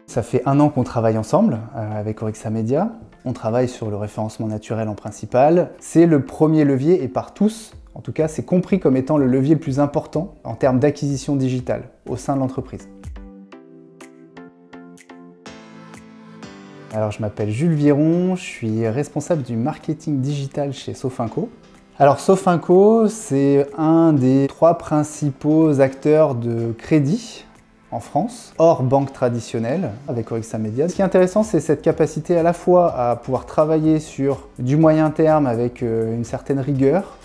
Ça fait 1 an qu'on travaille ensemble avec Orixa Media. On travaille sur le référencement naturel en principal. C'est le premier levier et par tous, en tout cas, c'est compris comme étant le levier le plus important en termes d'acquisition digitale au sein de l'entreprise. Alors, je m'appelle Jules Viron, je suis responsable du marketing digital chez Sofinco. Alors, Sofinco, c'est un des 3 principaux acteurs de crédit en France, hors banque traditionnelle, avec Orixa Media. Ce qui est intéressant, c'est cette capacité à la fois à pouvoir travailler sur du moyen terme avec une certaine rigueur,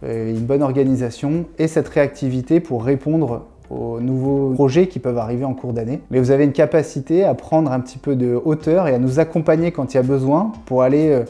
une bonne organisation et cette réactivité pour répondre aux nouveaux projets qui peuvent arriver en cours d'année. Mais vous avez une capacité à prendre un petit peu de hauteur et à nous accompagner quand il y a besoin pour aller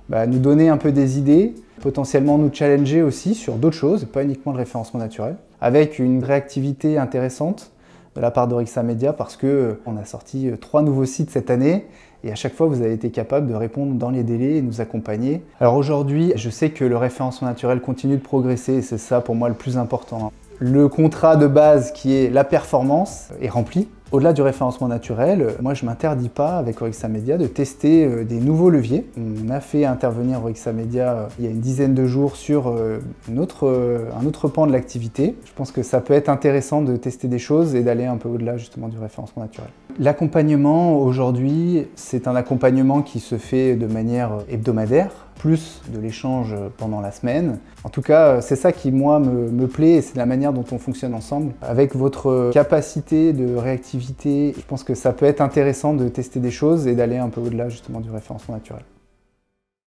nous donner un peu des idées, potentiellement nous challenger aussi sur d'autres choses, pas uniquement le référencement naturel, avec une réactivité intéressante de la part d'Orixa Media parce qu'on a sorti 3 nouveaux sites cette année et à chaque fois vous avez été capable de répondre dans les délais et nous accompagner. Alors aujourd'hui, je sais que le référencement naturel continue de progresser et c'est ça pour moi le plus important. Le contrat de base qui est la performance est rempli. Au-delà du référencement naturel, moi je ne m'interdis pas avec Orixa Media de tester des nouveaux leviers. On a fait intervenir Orixa Media il y a une dizaine de jours sur un autre pan de l'activité. Je pense que ça peut être intéressant de tester des choses et d'aller un peu au-delà justement du référencement naturel. L'accompagnement aujourd'hui, c'est un accompagnement qui se fait de manière hebdomadaire, plus de l'échange pendant la semaine. En tout cas, c'est ça qui moi me plaît et c'est la manière dont on fonctionne ensemble. Avec votre capacité de réactivité, je pense que ça peut être intéressant de tester des choses et d'aller un peu au-delà justement du référencement naturel.